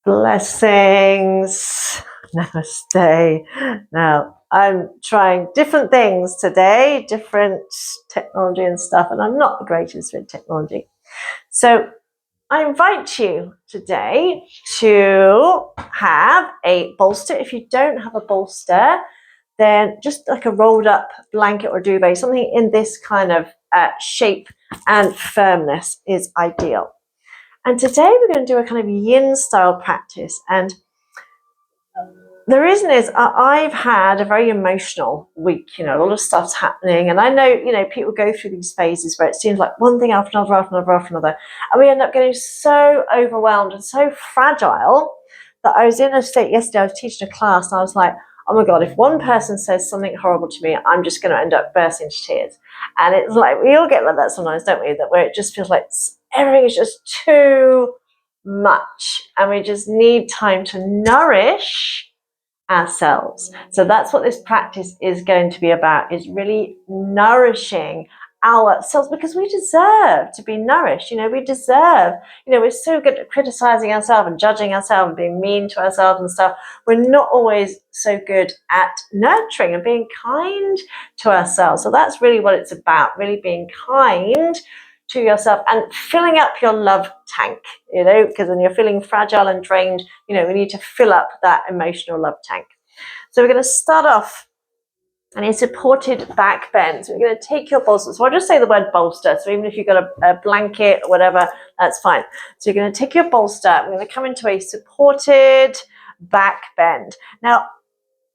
Blessings. Namaste. Now, I'm trying different things today, different technology and stuff, and I'm not the greatest with technology. So I invite you today to have a bolster. If you don't have a bolster, then just like a rolled up blanket or duvet, something in this kind of shape and firmness is ideal. And today we're going to do a kind of yin style practice. And the reason is I've had a very emotional week, a lot of stuff's happening. And I know, people go through these phases where it seems like one thing after another, after another, after another. And we end up getting so overwhelmed and so fragile that I was in a state yesterday, I was teaching a class and I was like, oh my God, if one person says something horrible to me, I'm just going to end up bursting into tears. And it's like, we all get like that sometimes, don't we? That where it just feels like everything is just too much. And we just need time to nourish ourselves. So that's what this practice is going to be about, is really nourishing ourselves, because we deserve to be nourished. We deserve, we're so good at criticizing ourselves and judging ourselves and being mean to ourselves and stuff. We're not always so good at nurturing and being kind to ourselves. So that's really what it's about, really being kind to yourself and filling up your love tank, because when you're feeling fragile and drained, we need to fill up that emotional love tank. So we're going to start off and a supported back bend. So we're going to take your bolster. So I'll just say the word bolster. So even if you've got a blanket or whatever, that's fine. So you're going to take your bolster. We're going to come into a supported back bend. Now,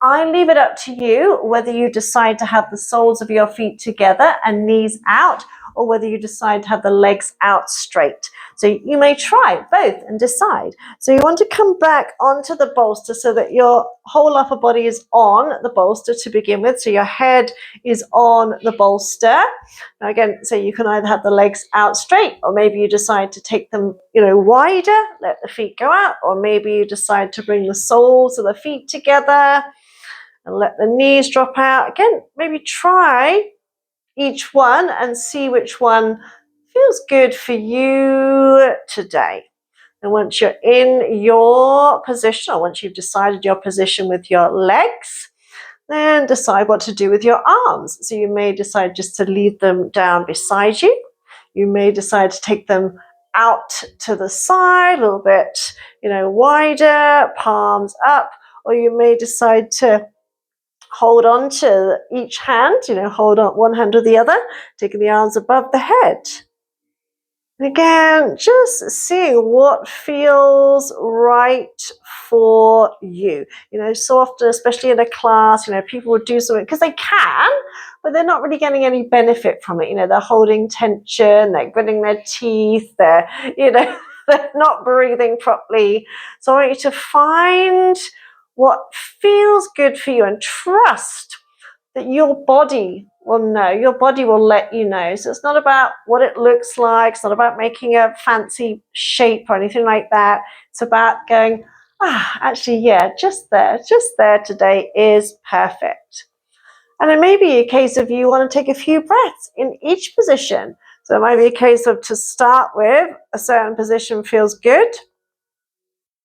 I leave it up to you whether you decide to have the soles of your feet together and knees out, or whether you decide to have the legs out straight. So you may try both and decide. So you want to come back onto the bolster so that your whole upper body is on the bolster to begin with. So your head is on the bolster. Now again, so you can either have the legs out straight, or maybe you decide to take them, wider, let the feet go out, or maybe you decide to bring the soles of the feet together and let the knees drop out. Again, maybe try each one and see which one feels good for you today. And once you're in your position, or once you've decided your position with your legs, then decide what to do with your arms. So you may decide just to leave them down beside you. You may decide to take them out to the side, a little bit, wider, palms up, or you may decide to hold on to each hand, hold on one hand or the other, taking the arms above the head. And again, just seeing what feels right for you. So often, especially in a class, people will do something because they can, but they're not really getting any benefit from it. They're holding tension, they're gritting their teeth, they're not breathing properly. So I want you to find what feels good for you and trust that your body will know. Your body will let you know. So it's not about what it looks like. It's not about making a fancy shape or anything like that. It's about going, actually, yeah, just there today is perfect. And it may be a case of you want to take a few breaths in each position. So it might be a case of, to start with, a certain position feels good.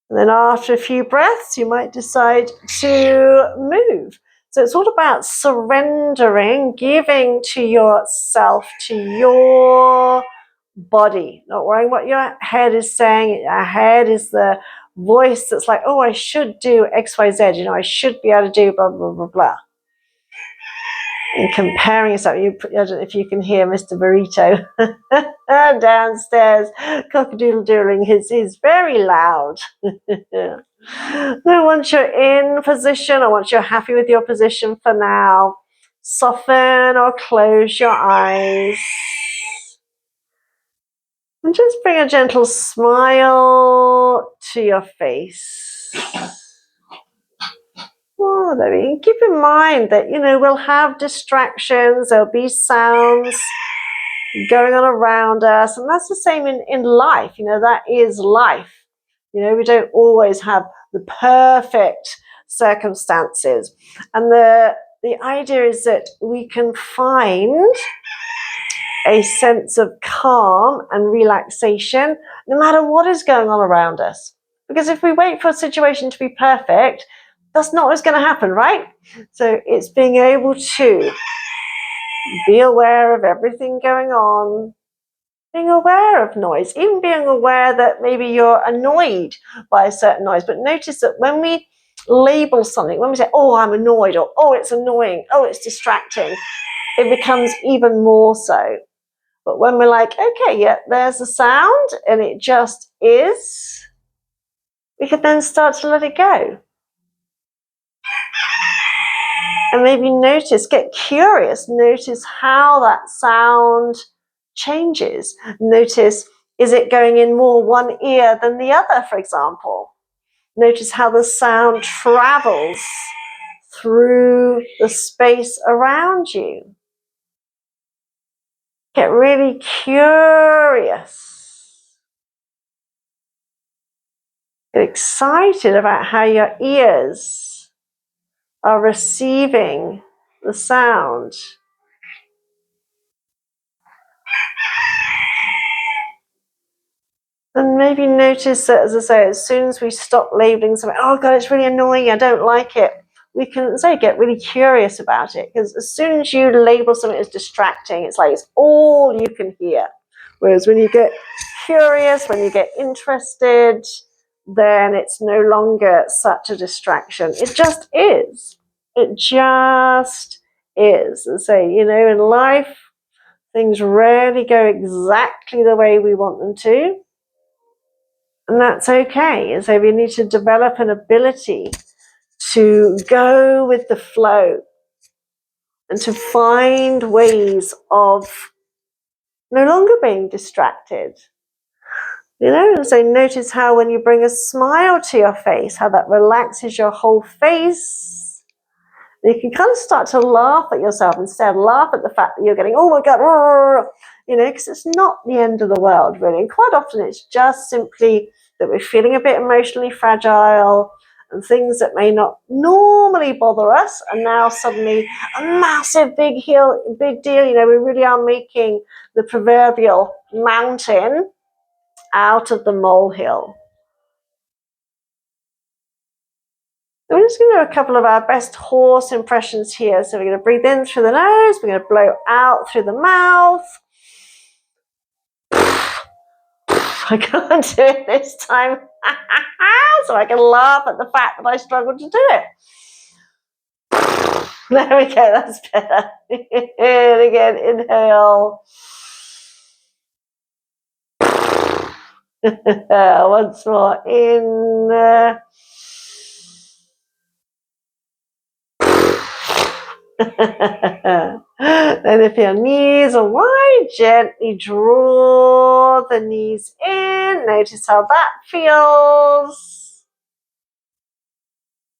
And then after a few breaths, you might decide to move. So it's all about surrendering, giving to yourself, to your body, not worrying what your head is saying. Your head is the voice that's like, oh, I should do X, Y, Z. I should be able to do blah, blah, blah, blah. And comparing yourself, I don't know if you can hear Mr. Burrito downstairs, cock-a-doodle-doodling. He's very loud. Then once you're in position, or once you're happy with your position for now, soften or close your eyes. And just bring a gentle smile to your face. Keep in mind that, we'll have distractions, there'll be sounds going on around us, and that's the same in life. That is life. We don't always have the perfect circumstances. And the idea is that we can find a sense of calm and relaxation no matter what is going on around us. Because if we wait for a situation to be perfect, that's not what's going to happen, right? So it's being able to be aware of everything going on, being aware of noise, even being aware that maybe you're annoyed by a certain noise. But notice that when we label something, when we say, oh, I'm annoyed, or oh, it's annoying, oh, it's distracting, it becomes even more so. But when we're like, okay, yeah, there's a sound and it just is, we can then start to let it go. And maybe notice, get curious, notice how that sound changes. Notice, is it going in more one ear than the other, for example? Notice how the sound travels through the space around you. Get really curious. Get excited about how your ears are receiving the sound. And maybe notice that, as I say, as soon as we stop labeling something, oh God, it's really annoying, I don't like it, we can say, get really curious about it. Because as soon as you label something as distracting, it's like it's all you can hear. Whereas when you get curious, when you get interested, then it's no longer such a distraction. It just is. It just is. And so, in life, things rarely go exactly the way we want them to. And that's okay. And so we need to develop an ability to go with the flow and to find ways of no longer being distracted. And so notice how when you bring a smile to your face, how that relaxes your whole face. You can kind of start to laugh at yourself instead, laugh at the fact that you're getting, oh my God, because it's not the end of the world, really. And quite often it's just simply that we're feeling a bit emotionally fragile, and things that may not normally bother us are now suddenly a massive big deal. We really are making the proverbial mountain out of the molehill. We're just going to do a couple of our best horse impressions here. So we're going to breathe in through the nose, we're going to blow out through the mouth. I can't do it this time. So I can laugh at the fact that I struggled to do it. There we go, that's better. And again, inhale. Once more, in. And if your knees are wide, gently draw the knees in. Notice how that feels.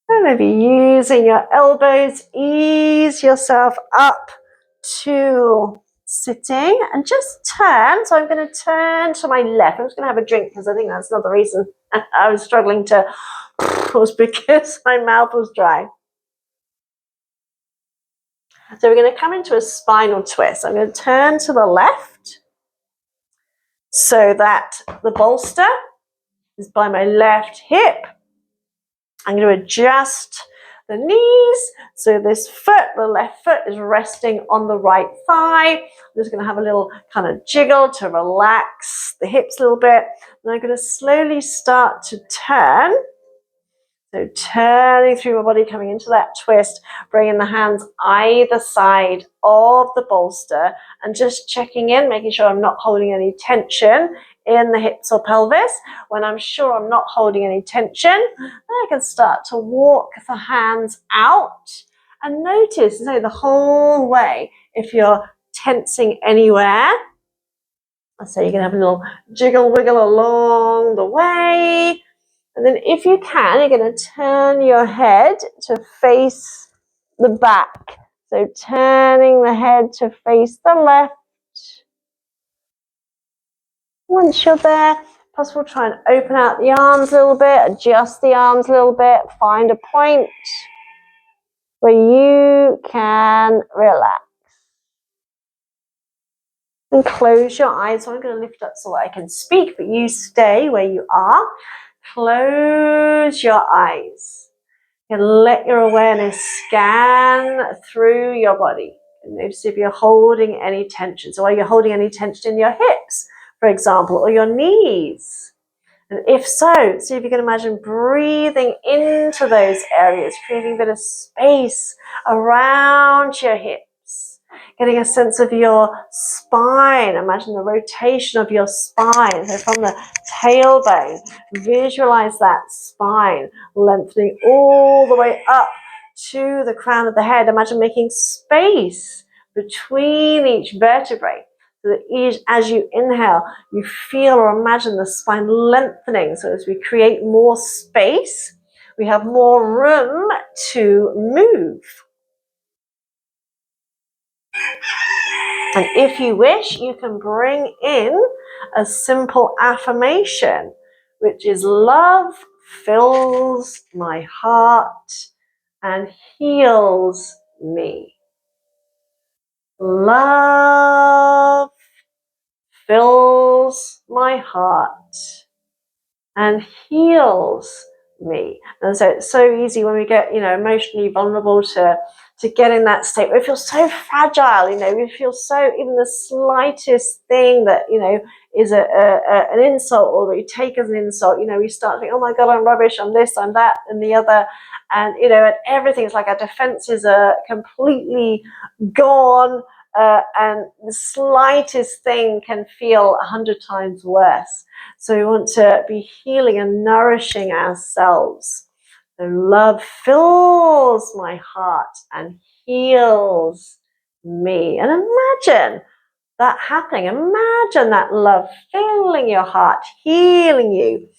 And maybe using your elbows, ease yourself up to sitting and just turn. So I'm going to turn to my left. I'm just going to have a drink because I think that's another reason I was struggling to, was because my mouth was dry. So we're going to come into a spinal twist. I'm going to turn to the left so that the bolster is by my left hip. I'm going to adjust the knees. So this foot, the left foot, is resting on the right thigh. I'm just going to have a little kind of jiggle to relax the hips a little bit. And I'm going to slowly start to turn. So turning through my body, coming into that twist, bringing the hands either side of the bolster and just checking in, making sure I'm not holding any tension in the hips or pelvis. When I'm sure I'm not holding any tension, I can start to walk the hands out and notice, so the whole way, if you're tensing anywhere, so you can have a little jiggle wiggle along the way. And then if you can, you're going to turn your head to face the back. So turning the head to face the left. Once you're there, possible try and open out the arms a little bit, adjust the arms a little bit, find a point where you can relax. And close your eyes. So I'm going to lift up so that I can speak, but you stay where you are. close your eyes and let your awareness scan through your body. And notice if you're holding any tension. So are you holding any tension in your hips, for example, or your knees? And if so, see if you can imagine breathing into those areas, creating a bit of space around your hips, getting a sense of your spine. Imagine the rotation of your spine. So from the tailbone, visualize that spine lengthening all the way up to the crown of the head. Imagine making space between each vertebrae. So that as you inhale, you feel or imagine the spine lengthening. So as we create more space, we have more room to move. And if you wish, you can bring in a simple affirmation, which is love fills my heart and heals me. Love fills my heart and heals me. And so it's so easy when we get, emotionally vulnerable to get in that state. We feel so fragile, we feel so, even the slightest thing that, is an insult, or we take as an insult, we start thinking, oh my God, I'm rubbish, I'm this, I'm that, and the other. And, and everything's like our defenses are completely gone. And the slightest thing can feel 100 times worse. So we want to be healing and nourishing ourselves. And love fills my heart and heals me. And imagine that happening. Imagine that love filling your heart, healing you.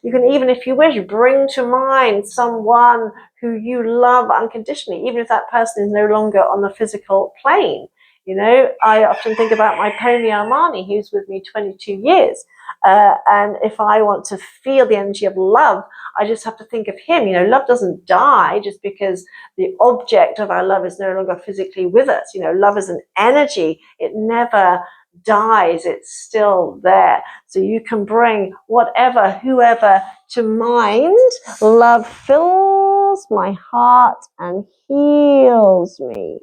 You can even, if you wish, bring to mind someone who you love unconditionally, even if that person is no longer on the physical plane. I often think about my pony Armani, who's with me 22 years. And if I want to feel the energy of love, I just have to think of him. Love doesn't die just because the object of our love is no longer physically with us. Love is an energy. It never dies. It's still there. So you can bring whatever, whoever to mind. Love fills my heart and heals me.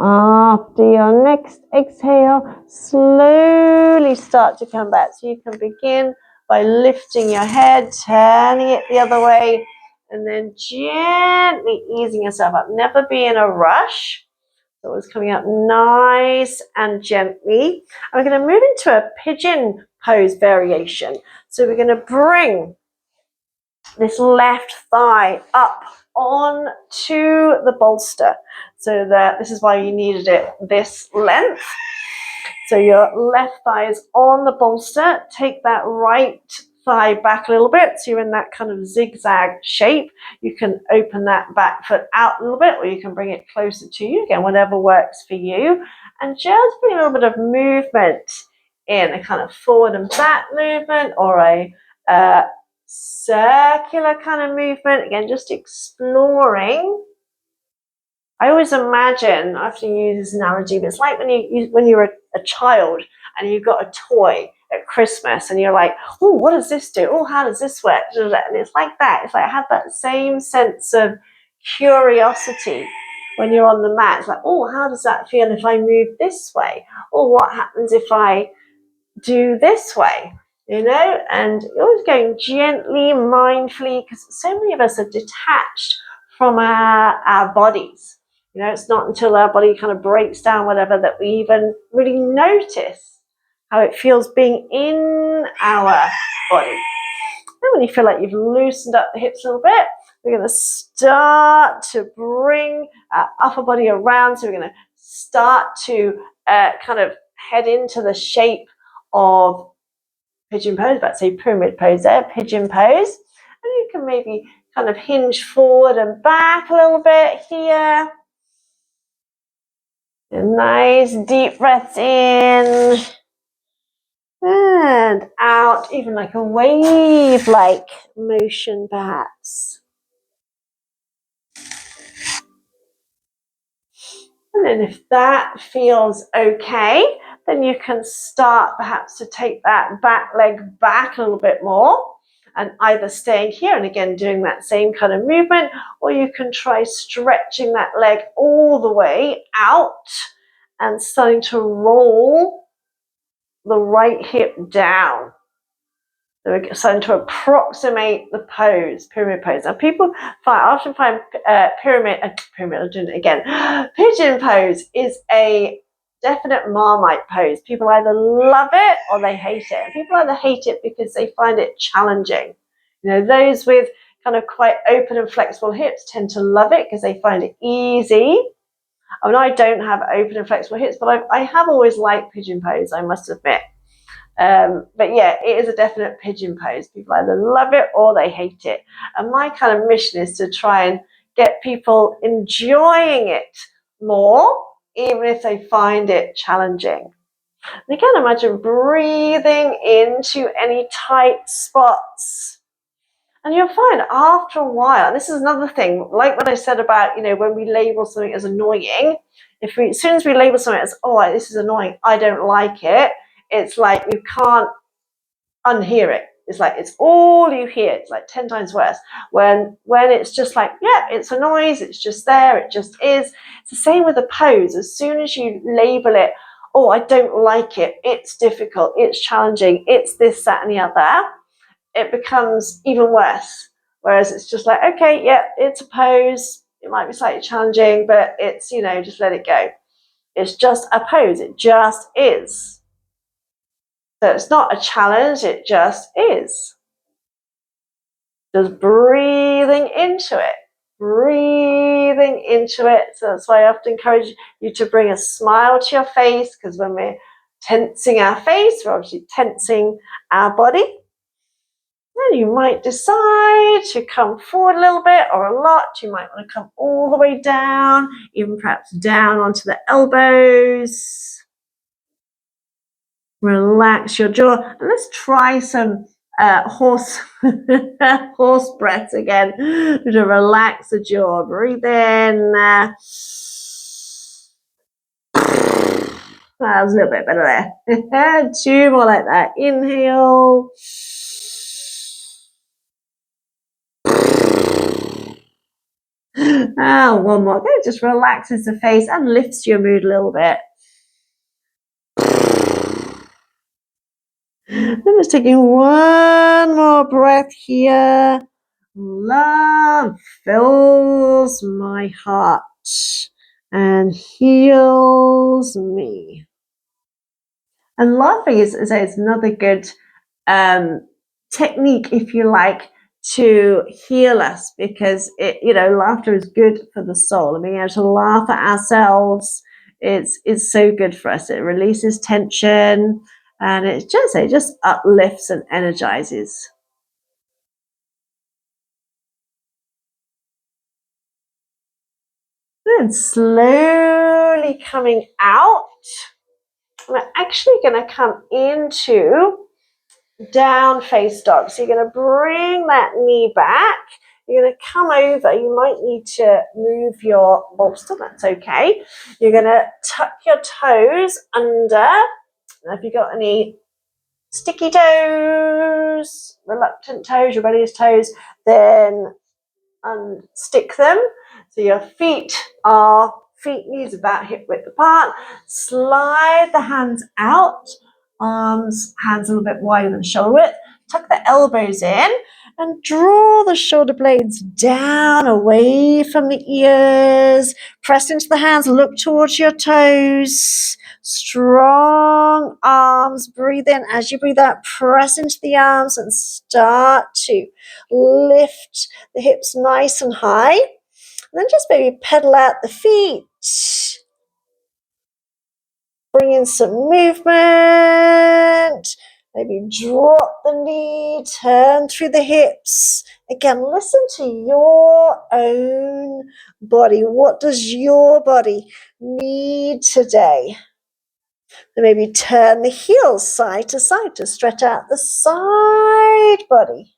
After your next exhale, slowly start to come back. So you can begin by lifting your head, turning it the other way, and then gently easing yourself up. Never be in a rush. So it's coming up nice and gently. And we're going to move into a pigeon pose variation. So we're going to bring this left thigh up onto the bolster. So that this is why you needed it this length. So your left thigh is on the bolster. Take that right thigh back a little bit, so you're in that kind of zigzag shape. You can open that back foot out a little bit, or you can bring it closer to you, again, whatever works for you. And just bring a little bit of movement in, a kind of forward and back movement, or a circular kind of movement. Again, just exploring. I always imagine, I often use this analogy, but it's like when you're a child and you've got a toy at Christmas and you're like, oh, what does this do? Oh, how does this work? And it's like that. It's like I have that same sense of curiosity when you're on the mat. It's like, oh, how does that feel if I move this way? Or what happens if I do this way? And you're always going gently, mindfully, because so many of us are detached from our bodies. It's not until our body kind of breaks down, whatever, that we even really notice how it feels being in our body. And when you feel like you've loosened up the hips a little bit, we're going to start to bring our upper body around. So we're going to start to kind of head into the shape of pigeon pose, but say pyramid pose there, pigeon pose. And you can maybe kind of hinge forward and back a little bit here. A nice deep breath in and out, even like a wave-like motion perhaps. And then if that feels okay, then you can start perhaps to take that back leg back a little bit more, and either staying here and again doing that same kind of movement, or you can try stretching that leg all the way out and starting to roll the right hip down. So we're starting to approximate the pose, pyramid pose. Now people often find pyramid, I'm doing it again, pigeon pose is a definite Marmite pose. People either love it or they hate it. And people either hate it because they find it challenging. You know, those with kind of quite open and flexible hips tend to love it because they find it easy. I mean, I don't have open and flexible hips, but I have always liked pigeon pose, I must admit. But yeah, it is a definite pigeon pose. People either love it or they hate it. And my kind of mission is to try and get people enjoying it more, even if they find it challenging. And again, imagine breathing into any tight spots. And you'll find after a while, and this is another thing, like what I said about, you know, when we label something as annoying, as soon as we label something as, oh, this is annoying, I don't like it, it's like you can't unhear it. It's like it's all you hear. It's like 10 times worse. When it's just like, yeah, it's a noise. It's just there. It just is. It's the same with a pose. As soon as you label it, oh, I don't like it. It's difficult. It's challenging. It's this, that, and the other. It becomes even worse. Whereas it's just like, okay, yeah, it's a pose. It might be slightly challenging, but it's, you know, just let it go. It's just a pose. It just is. So it's not a challenge, it just is. Just breathing into it, breathing into it. So that's why I often encourage you to bring a smile to your face, because when we're tensing our face, we're obviously tensing our body. Then you might decide to come forward a little bit or a lot. You might want to come all the way down, even perhaps down onto the elbows. Relax your jaw. And let's try some horse breaths again to relax the jaw. Breathe in. That was a little bit better there. 2 more like that. Inhale. And 1 more. It just relaxes the face and lifts your mood a little bit. I'm just taking 1 more breath here. Love fills my heart and heals me. And laughing is another good technique, if you like, to heal us, because it, you know, laughter is good for the soul. And being able to laugh at ourselves is so good for us. It releases tension, and it just uplifts and energizes. And slowly coming out, we're actually going to come into down face dog. So you're going to bring that knee back. You're going to come over. You might need to move your bolster. That's okay. You're going to tuck your toes under. Now, if you've got any sticky toes, reluctant toes, rebellious toes, then unstick them. So your feet knees about hip width apart. Slide the hands out, hands a little bit wider than shoulder width. Tuck the elbows in and draw the shoulder blades down away from the ears. Press into the hands, look towards your toes. Strong arms. Breathe in. As you breathe out, press into the arms and start to lift the hips nice and high. And then just maybe pedal out the feet. Bring in some movement. Maybe drop the knee, turn through the hips. Again, listen to your own body. What does your body need today? Then maybe turn the heels side to side to stretch out the side body.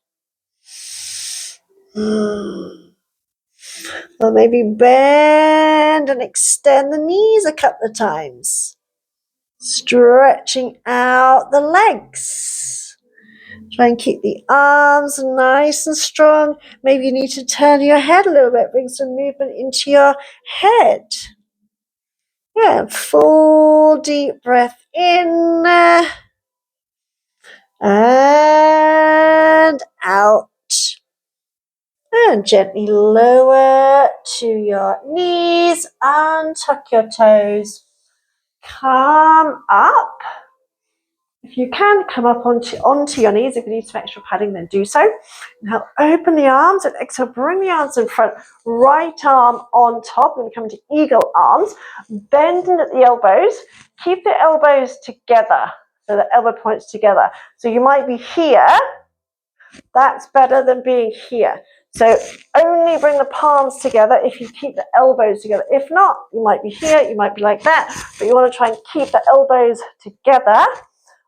Or maybe bend and extend the knees a couple of times. Stretching out the legs. Try and keep the arms nice and strong. Maybe you need to turn your head a little bit, bring some movement into your head. Yeah, full deep breath in and out. And gently lower to your knees and tuck your toes. Come up. If you can, come up onto your knees. If you need some extra padding, then do so. Now open the arms and exhale, bring the arms in front. Right arm on top. We're going to come into eagle arms. Bending at the elbows. Keep the elbows together. So the elbow points together. So you might be here. That's better than being here. So only bring the palms together if you keep the elbows together. If not, you might be here, you might be like that, but you want to try and keep the elbows together.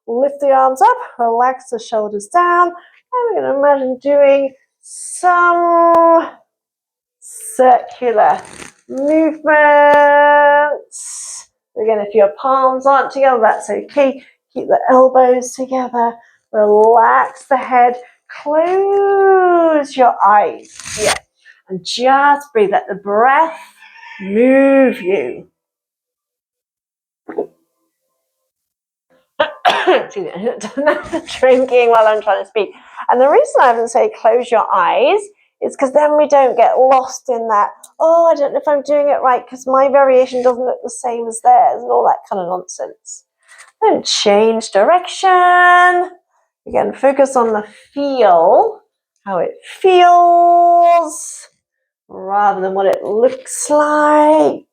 Lift the arms up, relax the shoulders down, and we're going to imagine doing some circular movements. Again, if your palms aren't together, that's okay. Keep the elbows together, relax the head, close your eyes here, and just breathe. Let the breath move you. Excuse me, drinking while I'm trying to speak. And the reason I haven't said close your eyes is because then we don't get lost in that, oh, I don't know if I'm doing it right because my variation doesn't look the same as theirs and all that kind of nonsense. Then change direction. Again, focus on the feel, how it feels, rather than what it looks like.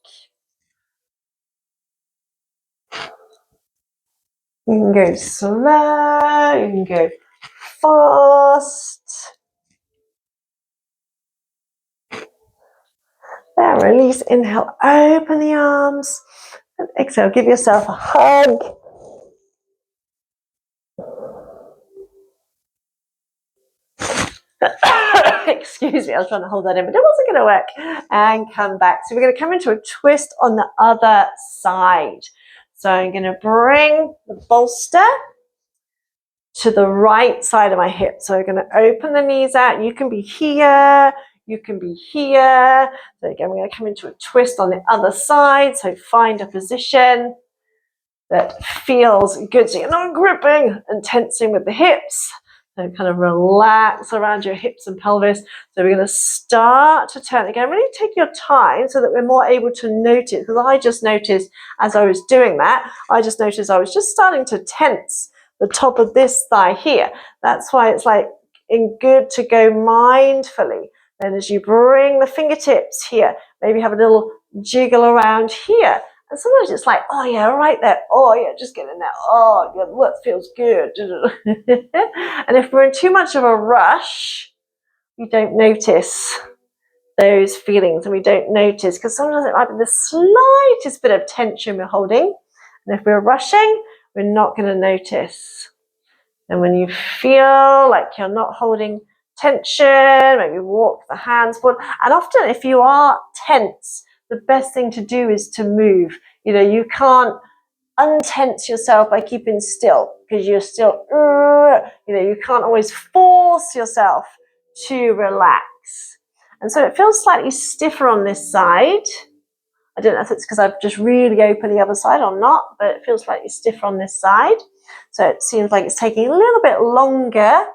You can go slow, you can go fast. There, release, inhale, open the arms. And exhale, give yourself a hug. Excuse me, I was trying to hold that in, but it wasn't going to work. And come back. So we're going to come into a twist on the other side. So I'm going to bring the bolster to the right side of my hip. So we're going to open the knees out. You can be here. You can be here. So again, we're going to come into a twist on the other side. So find a position that feels good. So you're not gripping and tensing with the hips. So kind of relax around your hips and pelvis. So we're going to start to turn. Again, really take your time so that we're more able to notice. Because I just noticed as I was doing that, I just noticed I was just starting to tense the top of this thigh here. That's why it's like good to go mindfully. Then as you bring the fingertips here, maybe have a little jiggle around here. And sometimes it's like, oh yeah, right there. Oh yeah, just get in there. Oh yeah, that feels good. And if we're in too much of a rush, we don't notice those feelings, and we don't notice because sometimes it might be the slightest bit of tension we're holding. And if we're rushing, we're not going to notice. And when you feel like you're not holding tension, maybe walk the hands forward. And often if you are tense, the best thing to do is to move. You know, you can't untense yourself by keeping still because you're still, you know, you can't always force yourself to relax. And so it feels slightly stiffer on this side. I don't know if it's because I've just really opened the other side or not, but it feels slightly stiffer on this side. So it seems like it's taking a little bit longer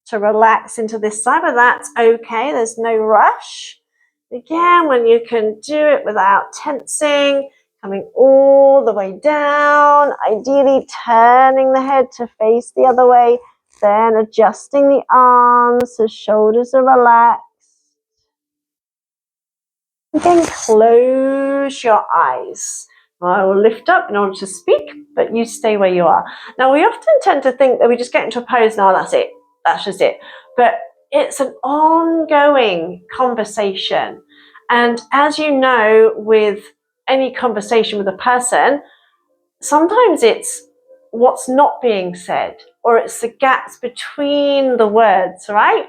to relax into this side, but that's okay. There's no rush. Again, when you can do it without tensing, coming all the way down, ideally turning the head to face the other way, then adjusting the arms so shoulders are relaxed. Then close your eyes. I will lift up in order to speak, but you stay where you are. Now, we often tend to think that we just get into a pose, now that's it, that's just it. But it's an ongoing conversation. And as you know, with any conversation with a person, sometimes it's what's not being said, or it's the gaps between the words, right?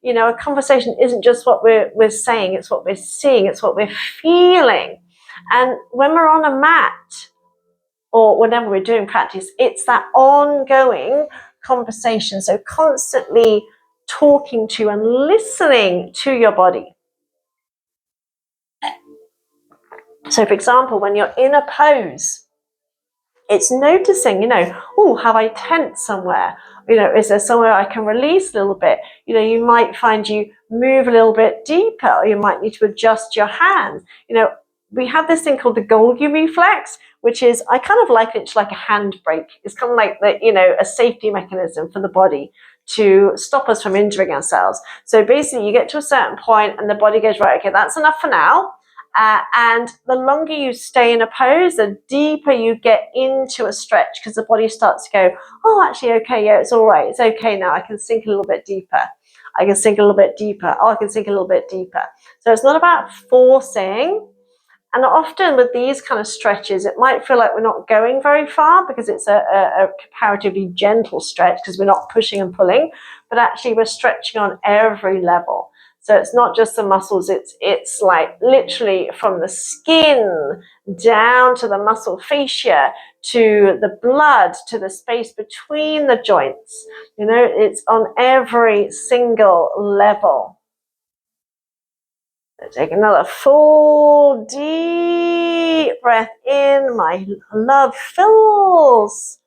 You know, a conversation isn't just what we're saying, it's what we're seeing, it's what we're feeling. And when we're on a mat, or whenever we're doing practice, it's that ongoing conversation. So constantly talking to and listening to your body. So for example, when you're in a pose, it's noticing, you know, oh, have I tensed somewhere? You know, is there somewhere I can release a little bit? You know, you might find you move a little bit deeper, or you might need to adjust your hands. You know, we have this thing called the Golgi reflex, which is, I kind of like it like a handbrake. It's kind of like the, you know, a safety mechanism for the body to stop us from injuring ourselves. So basically, you get to a certain point and the body goes, right, okay, that's enough for now. And the longer you stay in a pose, the deeper you get into a stretch, because the body starts to go, oh, actually, okay, yeah, it's all right. It's okay now. I can sink a little bit deeper. I can sink a little bit deeper. Oh, I can sink a little bit deeper. So it's not about forcing. And often with these kind of stretches, it might feel like we're not going very far because it's a comparatively gentle stretch because we're not pushing and pulling, but actually we're stretching on every level. So it's not just the muscles, it's like literally from the skin down to the muscle fascia, to the blood, to the space between the joints. You know, it's on every single level. So take another full deep breath in. My love fills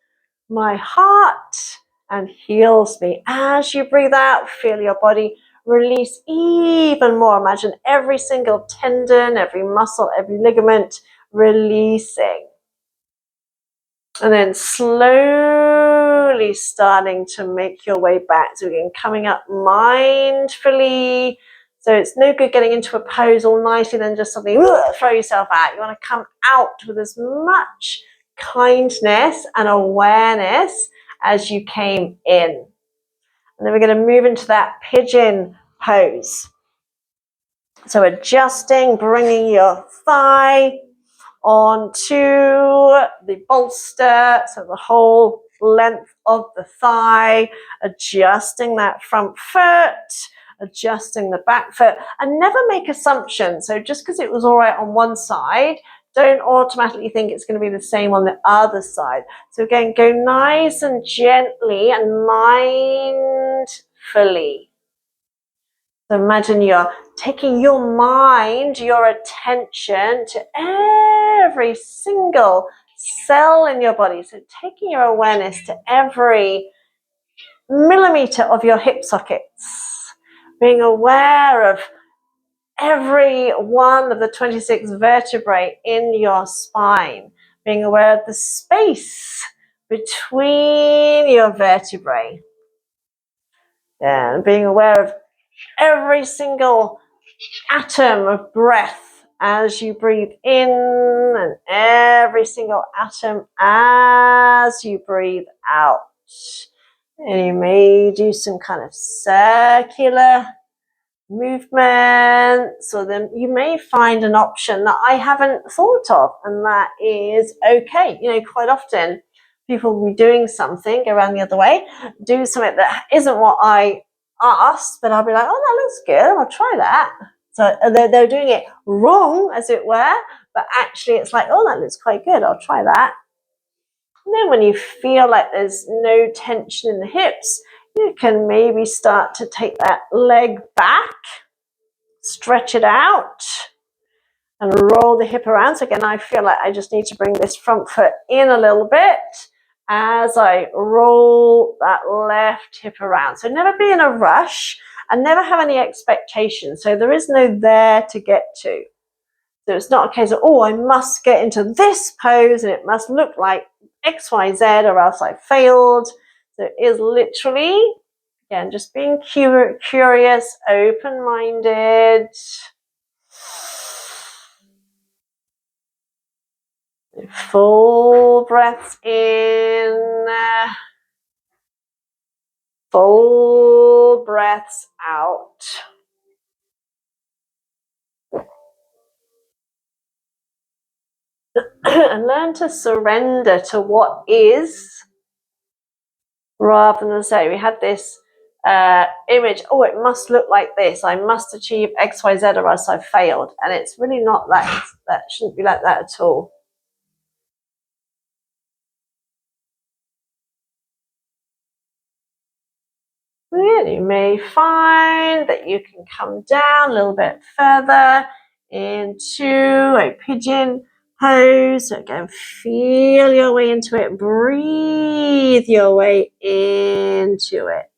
my heart and heals me. As you breathe out, feel your body release even more. Imagine every single tendon, every muscle, every ligament releasing. And then slowly starting to make your way back. So again, coming up mindfully. So it's no good getting into a pose all nicely, then just suddenly throw yourself out. You want to come out with as much kindness and awareness as you came in. And then we're going to move into that pigeon pose. So adjusting, bringing your thigh onto the bolster, so the whole length of the thigh, adjusting that front foot, adjusting the back foot, and never make assumptions. So just because it was all right on one side, don't automatically think it's going to be the same on the other side. So again, go nice and gently and mindfully. So imagine you're taking your mind, your attention to every single cell in your body. So taking your awareness to every millimeter of your hip sockets, being aware of every one of the 26 vertebrae in your spine, being aware of the space between your vertebrae, and being aware of every single atom of breath as you breathe in, and every single atom as you breathe out. And you may do some kind of circular movements, or then you may find an option that I haven't thought of, and that is okay. You know, quite often people will be doing something, go around the other way, do something that isn't what I asked, but I'll be like, oh, that looks good, I'll try that. So they're doing it wrong, as it were, but actually it's like, oh, that looks quite good, I'll try that. And then when you feel like there's no tension in the hips, you can maybe start to take that leg back, stretch it out, and roll the hip around. So again, I feel like I just need to bring this front foot in a little bit as I roll that left hip around. So never be in a rush and never have any expectations. So there is no there to get to. So it's not a case of, oh, I must get into this pose and it must look like X, Y, Z or else I failed. So it is literally, again, just being curious, open-minded. Full breaths in, full breaths out. And learn to surrender to what is, rather than say, we had this image, oh, it must look like this, I must achieve XYZ or else I've failed. And it's really not that. That shouldn't be like that at all. You may find that you can come down a little bit further into a pigeon pose. So again, feel your way into it. Breathe your way into it.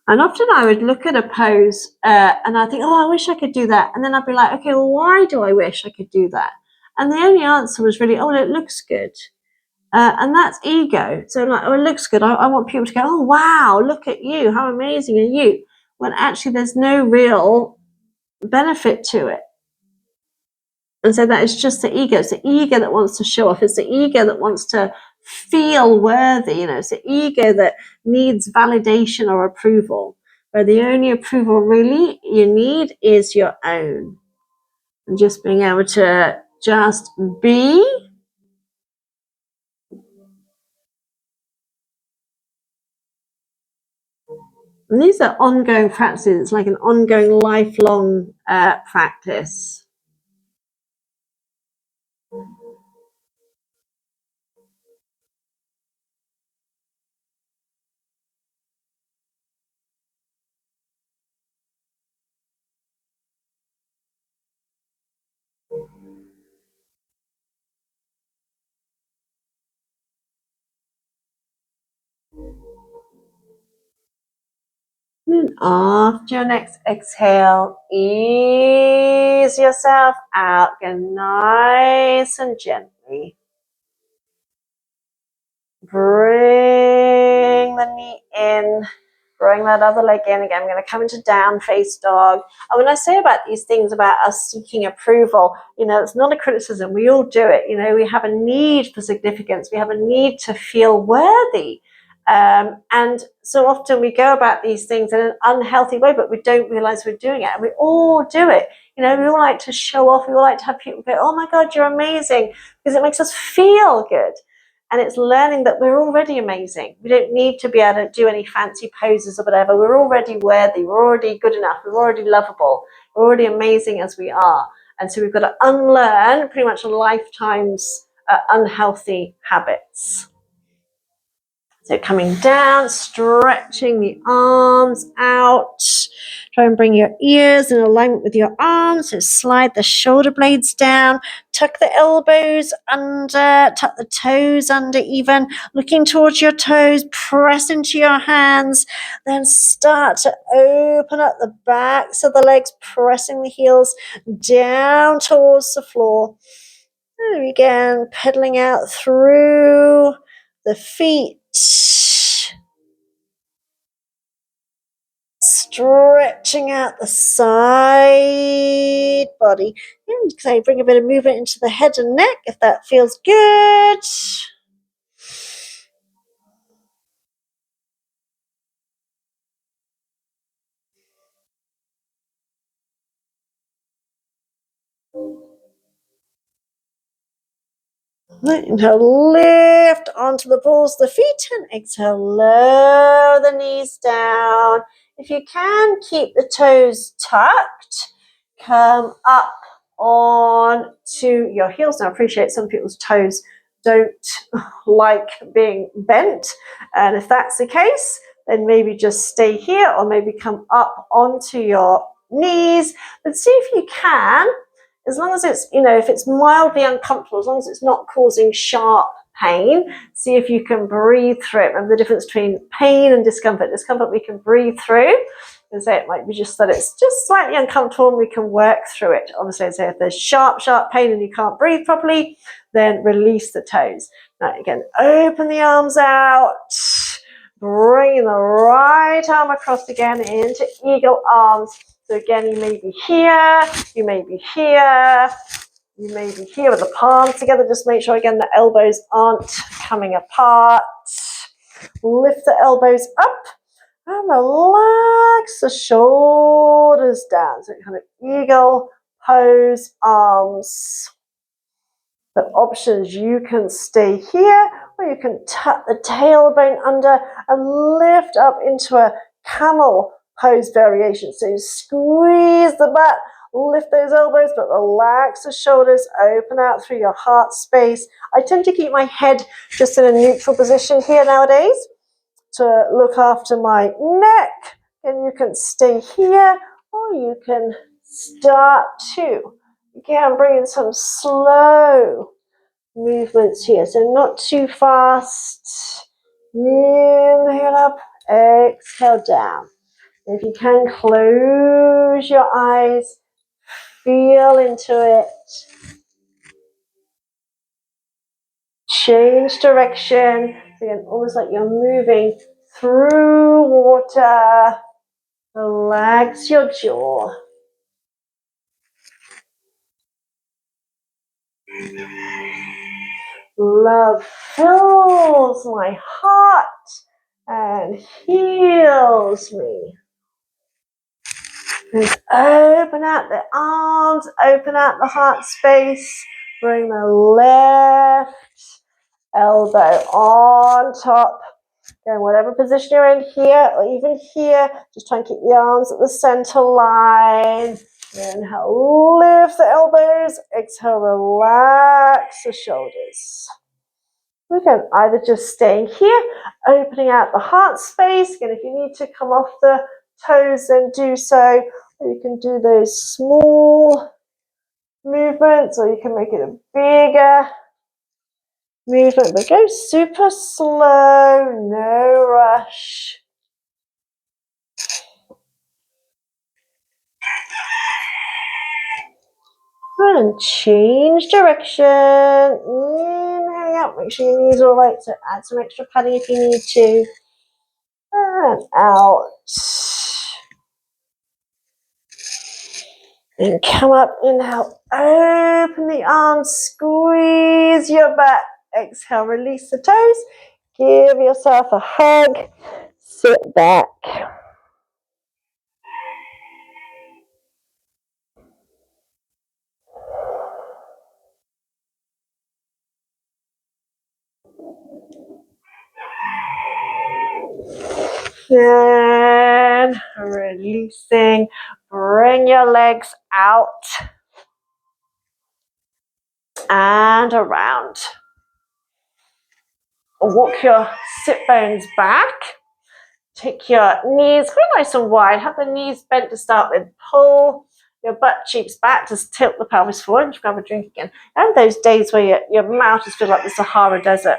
And often I would look at a pose and I think, oh, I wish I could do that. And then I'd be like, okay, well, why do I wish I could do that? And the only answer was really, oh, well, it looks good. And that's ego. So like, oh, it looks good. I want people to go, oh, wow, look at you. How amazing are you? When actually there's no real benefit to it. And so that is just the ego. It's the ego that wants to show off. It's the ego that wants to feel worthy. It's the ego that needs validation or approval. Where the only approval really you need is your own. And just being able to just be. And these are ongoing practices. It's like an ongoing, lifelong practice. And after your next exhale, ease yourself out again, nice and gently. Bring the knee in, bring that other leg in again. I'm going to come into down face dog. And when I say about these things about us seeking approval, it's not a criticism. We all do it. We have a need for significance. We have a need to feel worthy. And so often we go about these things in an unhealthy way, but we don't realize we're doing it. And we all do it. We all like to show off. We all like to have people go, oh my God, you're amazing, because it makes us feel good. And it's learning that we're already amazing. We don't need to be able to do any fancy poses or whatever. We're already worthy. We're already good enough. We're already lovable. We're already amazing as we are. And so we've got to unlearn pretty much a lifetime's unhealthy habits. So coming down, stretching the arms out. Try and bring your ears in alignment with your arms. So slide the shoulder blades down. Tuck the elbows under. Tuck the toes under even. Looking towards your toes. Press into your hands. Then start to open up the backs of the legs. Pressing the heels down towards the floor. And again, pedaling out through the feet. Stretching out the side body. And so bring a bit of movement into the head and neck if that feels good. Inhale, lift onto the balls of the feet, and exhale, lower the knees down. If you can, keep the toes tucked. Come up on to your heels. Now, I appreciate some people's toes don't like being bent, and if that's the case, then maybe just stay here, or maybe come up onto your knees. But see if you can, as long as it's, if it's mildly uncomfortable, as long as it's not causing sharp pain, see if you can breathe through it. Remember the difference between pain and discomfort. Discomfort we can breathe through, and so it might be just that it's just slightly uncomfortable and we can work through it. Obviously, so if there's sharp pain and you can't breathe properly, then release the toes. Now again, open the arms out. Bring the right arm across again into eagle arms. So again, you may be here, you may be here, you may be here with the palms together. Just make sure again the elbows aren't coming apart. Lift the elbows up and relax the shoulders down. So kind of eagle pose, arms. The options, you can stay here, or you can tuck the tailbone under and lift up into a camel pose variation. So you squeeze the butt, lift those elbows, but relax the shoulders, open out through your heart space. I tend to keep my head just in a neutral position here nowadays to look after my neck. And you can stay here, or you can start to, again, bring in some slow movements here. So not too fast. Inhale up, exhale down. If you can, close your eyes, feel into it. Change direction. Again, almost like you're moving through water. Relax your jaw. Love fills my heart and heals me. And open out the arms, open out the heart space. Bring the left elbow on top. Again, whatever position you're in here or even here, just try and keep the arms at the center line. Inhale, lift the elbows. Exhale, relax the shoulders. We can either just stay here, opening out the heart space. Again, if you need to come off the toes, then do so. Or you can do those small movements, or you can make it a bigger movement, but go super slow, no rush. And change direction. Inhaling out, make sure your knees are all right, so add some extra padding if you need to. And out. And come up, inhale, open the arms, squeeze your butt. Exhale, release the toes. Give yourself a hug. Sit back. And releasing. Bring your legs out and around. Walk your sit bones back. Take your knees nice and wide. Have the knees bent to start with. Pull your butt cheeks back. Just tilt the pelvis forward. Just grab a drink again. And those days where your mouth just feels like the Sahara Desert.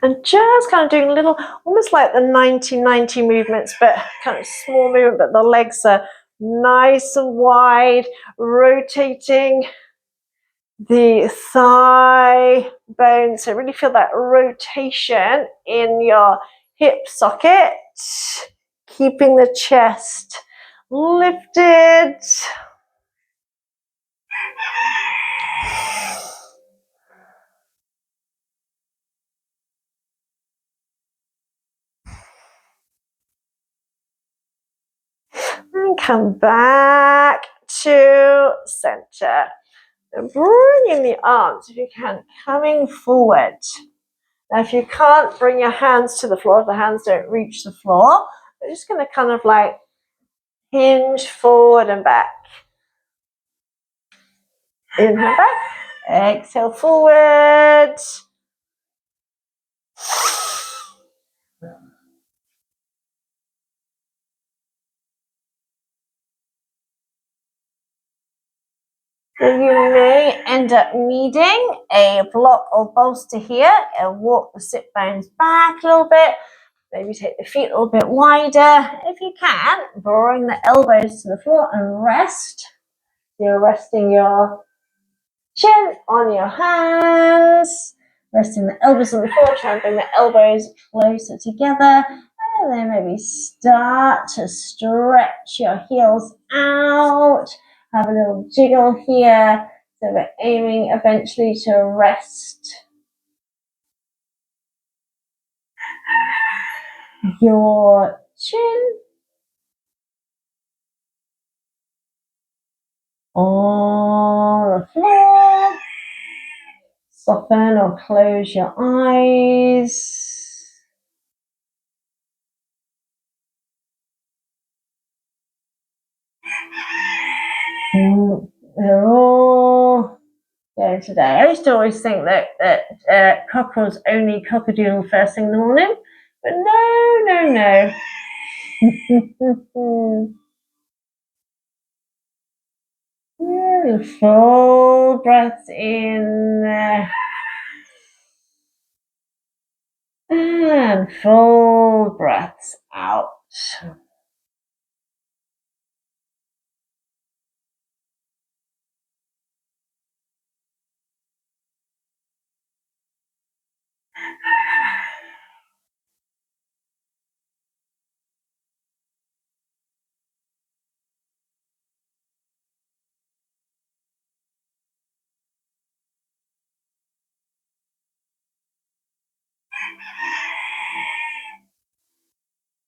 And just kind of doing little, almost like the 90-90 movements, but kind of small movement, but the legs are nice and wide, rotating the thigh bone. So really feel that rotation in your hip socket, keeping the chest lifted. And come back to center. And bringing the arms, if you can, coming forward. Now, if you can't bring your hands to the floor, if the hands don't reach the floor, we're just going to kind of like hinge forward and back. Inhale back, exhale forward. So you may end up needing a block or bolster here and walk the sit bones back a little bit. Maybe take the feet a little bit wider. If you can, bring the elbows to the floor and rest. You're resting your chin on your hands, resting the elbows on the floor, try and bring the elbows closer together, and then maybe start to stretch your heels out, have a little jiggle here, so we're aiming eventually to rest. your chin on the floor. Soften or close your eyes. They're all going today. I used to always think that cockerels only cockadoodle first thing in the morning, but no. Full breaths in and full breaths out.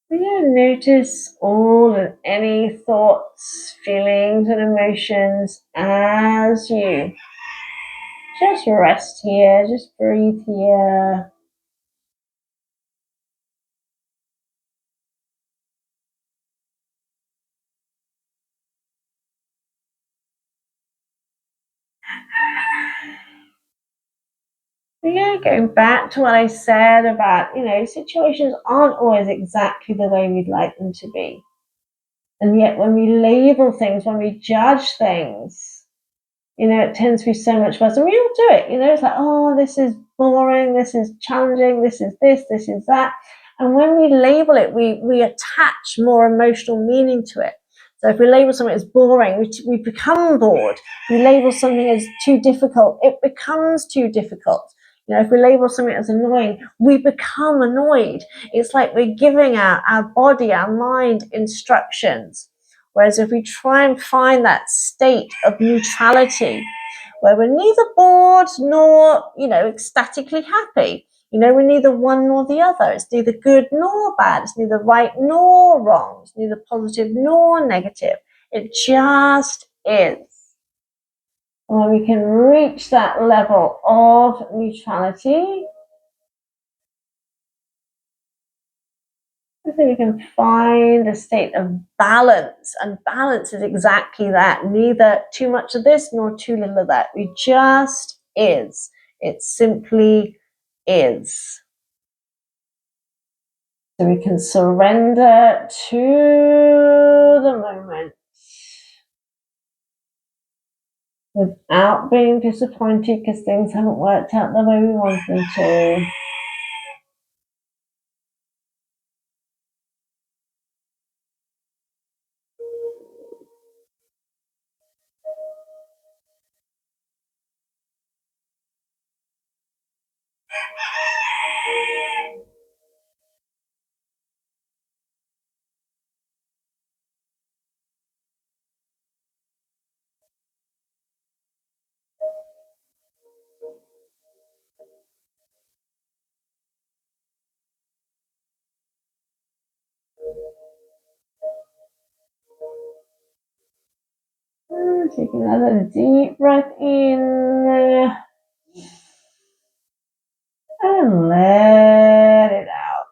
Notice all and any thoughts, feelings, and emotions as you just rest here, just breathe here. Going back to what I said about, situations aren't always exactly the way we'd like them to be. And yet when we label things, when we judge things, it tends to be so much worse. And we all do it, it's like, oh, this is boring, this is challenging, this is that. And when we label it, we attach more emotional meaning to it. So if we label something as boring, we become bored. If we label something as too difficult, it becomes too difficult. If we label something as annoying, we become annoyed. It's like we're giving our body, our mind instructions. Whereas if we try and find that state of neutrality, where we're neither bored nor, ecstatically happy, we're neither one nor the other. It's neither good nor bad. It's neither right nor wrong. It's neither positive nor negative. It just is. And when we can reach that level of neutrality, I think we can find a state of balance, and balance is exactly that. Neither too much of this nor too little of that. We just is. It simply is. So we can surrender to the moment without being disappointed because things haven't worked out the way we want them to. Take another deep breath in and let it out.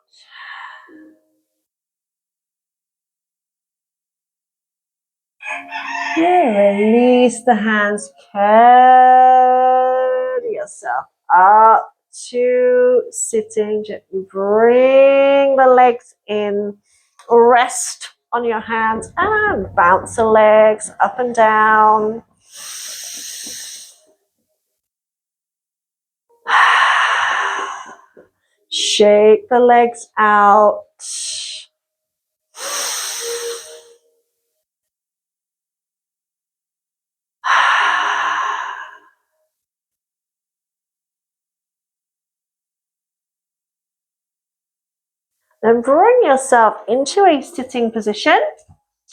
Release the hands, carry yourself up to sitting. Gently bring the legs in, rest on your hands and bounce the legs up and down. Shake the legs out. Then bring yourself into a sitting position,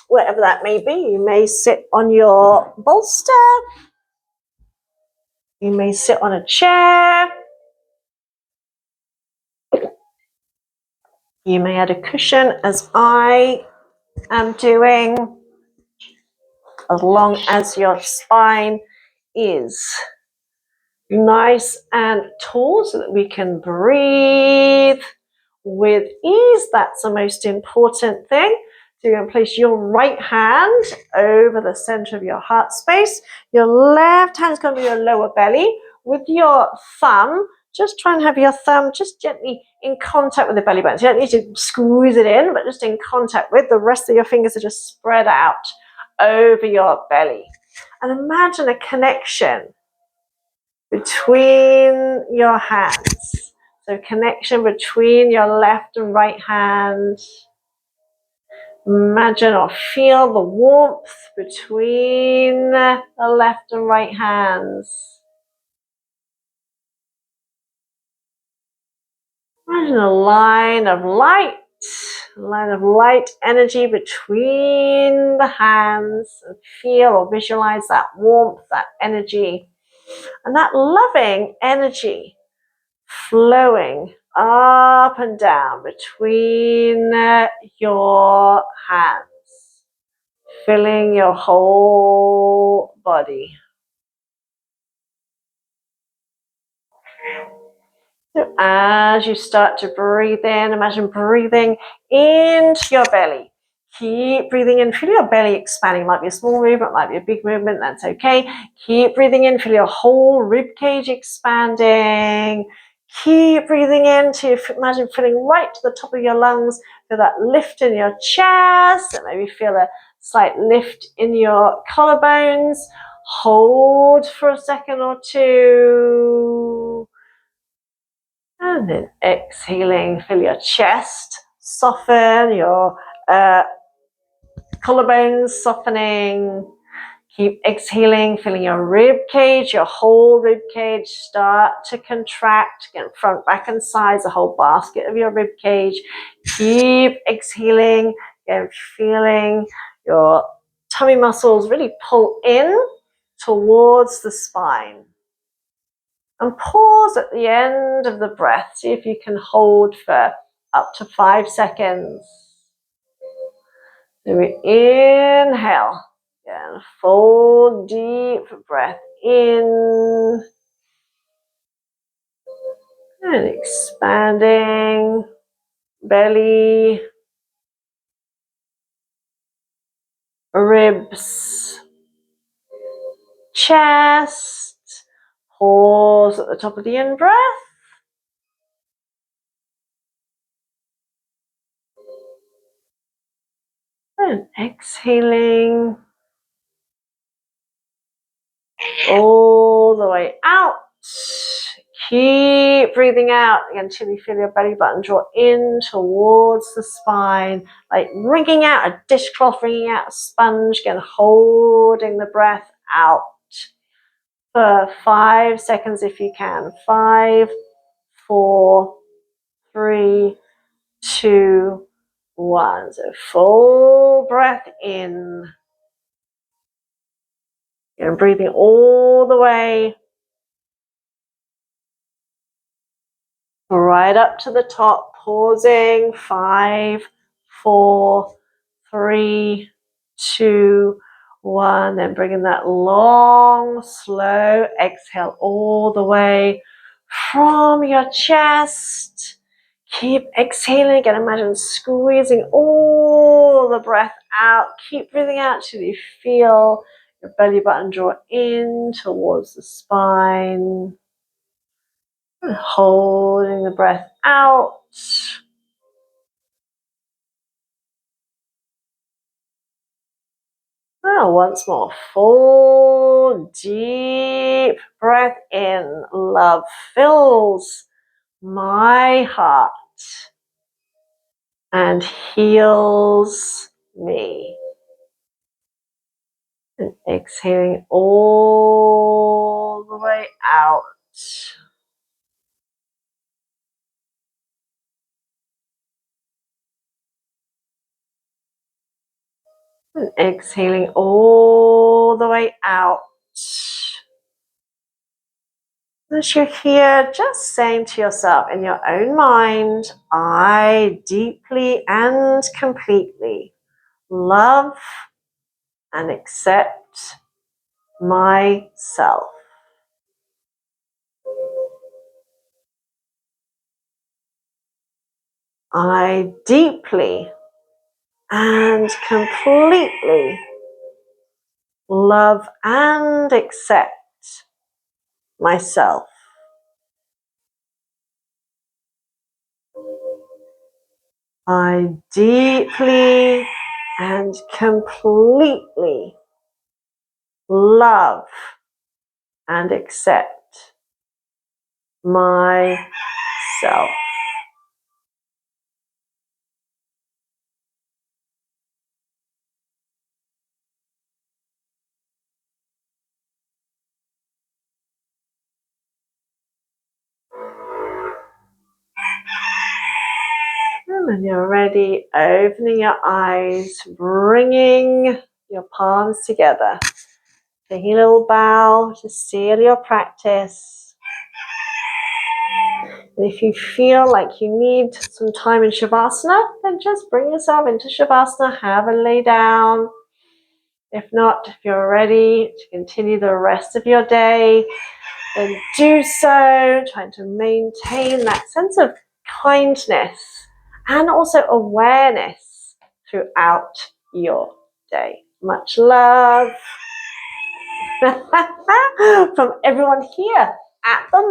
whatever that may be. You may sit on your bolster. You may sit on a chair. You may add a cushion as I am doing, as long as your spine is nice and tall so that we can breathe with ease. That's the most important thing. So you're going to place your right hand over the center of your heart space. Your left hand is going to be your lower belly. With your thumb, just try and have your thumb just gently in contact with the belly button. So you don't need to squeeze it in, but just in contact with. The rest of your fingers are just spread out over your belly. And imagine a connection between your hands. So connection between your left and right hand. Imagine or feel the warmth between the left and right hands. Imagine a line of light energy between the hands, and feel or visualize that warmth, that energy, and that loving energy flowing up and down between your hands, filling your whole body. So as you start to breathe in, imagine breathing into your belly. Keep breathing in, feel your belly expanding. It might be a small movement, might be a big movement, that's okay. Keep breathing in, feel your whole rib cage expanding. Keep breathing in to imagine filling right to the top of your lungs. Feel that lift in your chest, and maybe feel a slight lift in your collarbones. Hold for a second or two. And then exhaling, feel your chest soften, your collarbones softening. Keep exhaling, feeling your rib cage, your whole rib cage start to contract. Again, front, back, and sides, the whole basket of your rib cage. Keep exhaling, again, feeling your tummy muscles really pull in towards the spine. And pause at the end of the breath. See if you can hold for up to 5 seconds. So we inhale. Again, full deep breath in. And expanding. Belly. Ribs. Chest. Pause at the top of the in-breath. And exhaling all the way out. Keep breathing out until you feel your belly button draw in towards the spine, like wringing out a dishcloth, wringing out a sponge, again holding the breath out for 5 seconds if you can. 5, 4, 3, 2, 1. So full breath in. And breathing all the way right up to the top, pausing. 5, 4, 3, 2, 1. Then bringing that long, slow exhale all the way from your chest. Keep exhaling again. Imagine squeezing all the breath out. Keep breathing out till you feel your belly button draw in towards the spine. And holding the breath out. Now once more, full deep breath in. Love fills my heart and heals me. And exhaling all the way out. And exhaling all the way out. As you're here, just saying to yourself in your own mind, I deeply and completely love and accept myself. I deeply and completely love and accept myself. I deeply and completely love and accept myself. And when you're ready, opening your eyes, bringing your palms together. Taking a little bow to seal your practice. And if you feel like you need some time in Shavasana, then just bring yourself into Shavasana, have a lay down. If not, if you're ready to continue the rest of your day, then do so, trying to maintain that sense of kindness and also awareness throughout your day. Much love from everyone here at the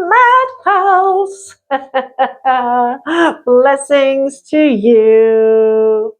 Madhouse. Blessings to you.